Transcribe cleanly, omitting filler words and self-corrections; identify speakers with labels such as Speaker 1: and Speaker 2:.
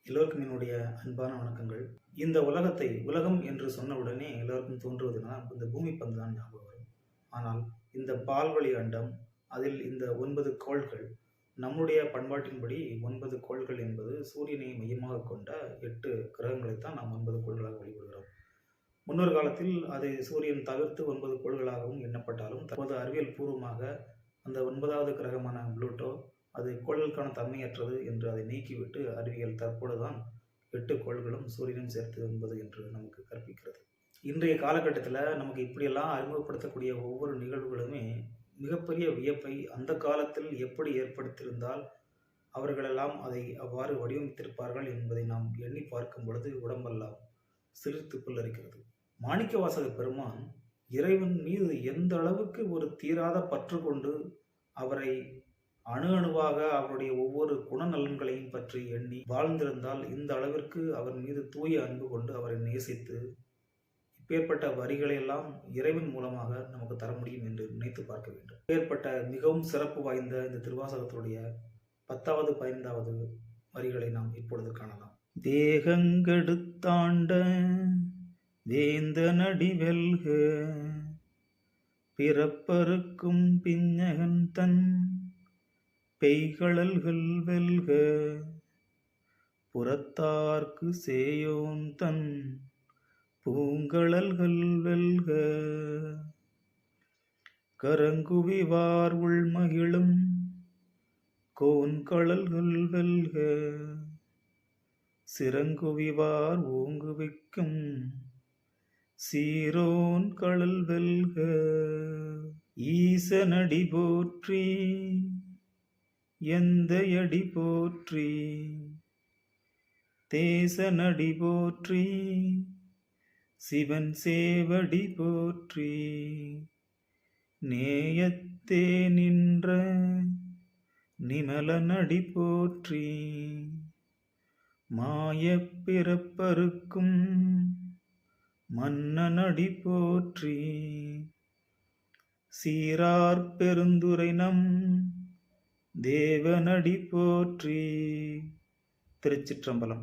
Speaker 1: எல்லோருக்கும் என்னுடைய அன்பான வணக்கங்கள். இந்த உலகம் என்று சொன்னவுடனே எல்லோருக்கும் தோன்றுவதுனா, இந்த பூமி பந்து தான் ஞாபகம் வரும். ஆனால் இந்த பால்வழி அண்டம், அதில் இந்த 9 கோள்கள், நம்முடைய பண்பாட்டின்படி 9 கோள்கள் என்பது சூரியனை மையமாகக் கொண்ட 8 கிரகங்களைத்தான் நாம் 9 கோள்களாக வழிபடுகிறோம். முன்னொரு காலத்தில் அது சூரியன் தவிர்த்து 9 கோள்களாகவும் எண்ணப்பட்டாலும், தற்போது அறிவியல் பூர்வமாக அந்த 9வது கிரகமான புளூட்டோ அது கோள்களுக்கான தன்மையற்றது என்று அதை நீக்கிவிட்டு அறிவியல் தற்பொழுதுதான் 8 கோள்களும் சூரியனும் சேர்த்து 9 என்று நமக்கு கற்பிக்கிறது. இன்றைய காலகட்டத்தில் நமக்கு இப்படியெல்லாம் அறிமுகப்படுத்தக்கூடிய ஒவ்வொரு நிகழ்வுகளுமே மிகப்பெரிய வியப்பை அந்த காலத்தில் எப்படி ஏற்படுத்தியிருந்தால் அவர்களெல்லாம் அதை அவ்வாறு வடிவமைத்திருப்பார்கள் என்பதை நாம் எண்ணி பார்க்கும் பொழுது உடம்பெல்லாம் சிலிர்த்து புல்லரிக்கிறது. மாணிக்கவாசக பெருமான் இறைவன் மீது எந்த அளவுக்கு ஒரு தீராத பற்று கொண்டு அவரை அணு அணுவாக அவருடைய ஒவ்வொரு குணநலன்களையும் பற்றி எண்ணி வாழ்ந்திருந்தால் இந்த அளவிற்கு அவர் மீது தூய அன்பு கொண்டு அவரை நேசித்து இப்பேற்பட்ட வரிகளை எல்லாம் இறைவன் மூலமாக நமக்கு தர முடியும் என்று நினைத்து பார்க்க வேண்டும். இப்பேற்பட்ட மிகவும் சிறப்பு வாய்ந்த இந்த திருவாசகத்துடைய 10வது 15வது வரிகளை நாம் இப்பொழுது காணலாம். தேகங்கெடுத்தாண்ட வேந்த நடி வெல்க, பிறப்பருக்கும் பிஞ்சகன் தன் பெய்கழல்கள் வெல்க, புறத்தார்க்கு சேயோன் தன் பூங்கழல்கள் வெல்க, கரங்குவிவார் உள்மகிழும் கோன்கழல்கள் வெல்க, சிறங்குவிவார் ஓங்குவிக்கும் சீரோன் கழல் வெல்க. ஈசனடி போற்றி எந்தையடி போற்றி, தேசனடி போற்றி சிவன் சேவடி போற்றி, நேயத்தே நின்ற நிமலனடி போற்றி, மாயப் பிறப்பருக்கும் மன்னனடி போற்றி, சீரார் பெருந்துரை நம் தேவனடி போற்றி. திருச்சிற்றம்பலம்.